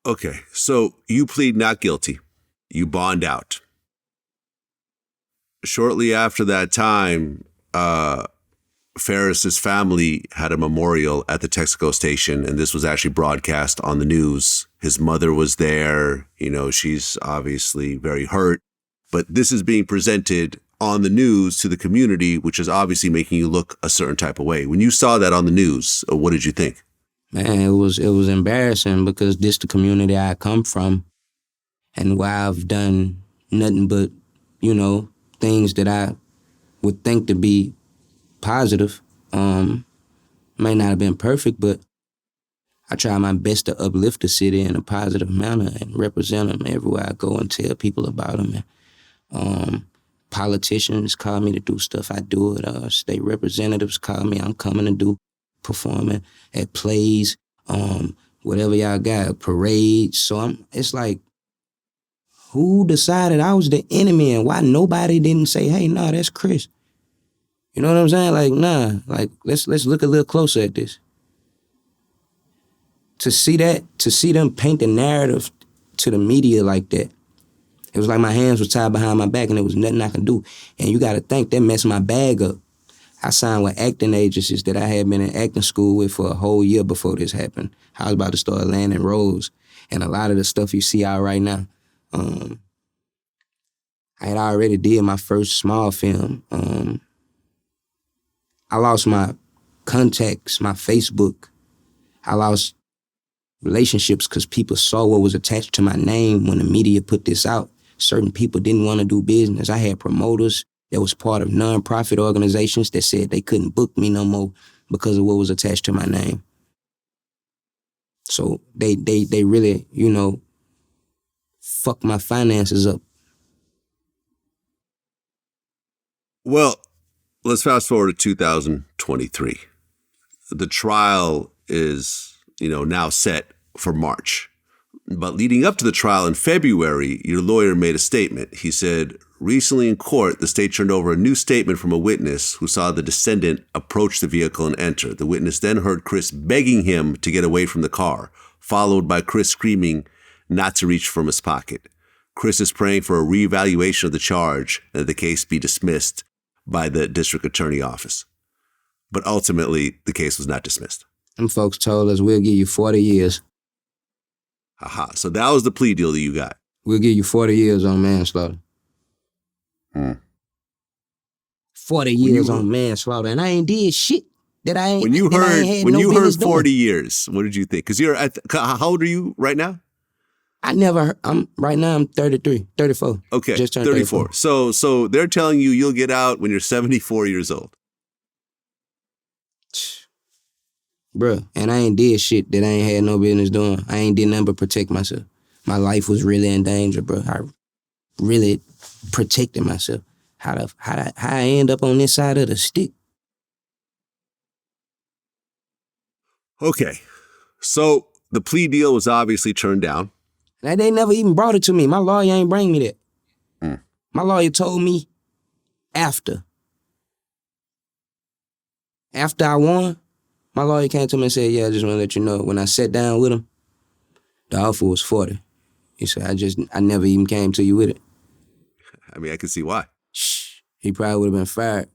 Okay, so you plead not guilty. You bond out. Shortly after that time, Ferris's family had a memorial at the Texaco station, and this was actually broadcast on the news. His mother was there. She's obviously very hurt, but this is being presented on the news to the community, which is obviously making you look a certain type of way. When you saw that on the news, what did you think? Man, it was embarrassing because this the community I come from, and where I've done nothing but, things that I would think to be positive. May not have been perfect, but I try my best to uplift the city in a positive manner and represent them everywhere I go and tell people about them. And politicians call me to do stuff, I do it. State representatives call me, I'm coming to do performing at plays, whatever y'all got, parades. So it's like, who decided I was the enemy and why nobody didn't say, hey, nah, that's Chris? You know what I'm saying? Like, nah, like, let's look a little closer at this. To see them paint the narrative to the media like that, it was like my hands were tied behind my back and there was nothing I could do. And you got to think, that messed my bag up. I signed with acting agencies that I had been in acting school with for a whole year before this happened. I was about to start landing roles. And a lot of the stuff you see out right now, I had already did my first small film. I lost my contacts, my Facebook. I lost relationships because people saw what was attached to my name when the media put this out. Certain people didn't want to do business. I had promoters that was part of nonprofit organizations that said they couldn't book me no more because of what was attached to my name. So they really, fucked my finances up. Well, let's fast forward to 2023. The trial is, now set for March. But leading up to the trial in February, your lawyer made a statement. He said, recently in court, the state turned over a new statement from a witness who saw the descendant approach the vehicle and enter. The witness then heard Chris begging him to get away from the car, followed by Chris screaming not to reach from his pocket. Chris is praying for a reevaluation of the charge and that the case be dismissed by the district attorney office. But ultimately, the case was not dismissed. Them folks told us, we'll give you 40 years. Aha. So that was the plea deal that you got. We'll give you 40 years on manslaughter. 40 years on manslaughter, and I ain't did shit that I ain't. When you heard 40 doing. years, what did you think? Because how old are you right now? Right now I'm 33, 34. Okay, just turned 34. So they're telling you you'll get out when you're 74 years old. Bruh, and I ain't did shit that I ain't had no business doing. I ain't did nothing but protect myself. My life was really in danger, bro. I really protected myself. How I end up on this side of the stick? Okay, so the plea deal was obviously turned down. And they never even brought it to me. My lawyer ain't bring me that. My lawyer told me after I won, my lawyer came to me and said, yeah, I just want to let you know, when I sat down with him, the offer was 40. He said, I never even came to you with it. I mean, I can see why. He probably would have been fired.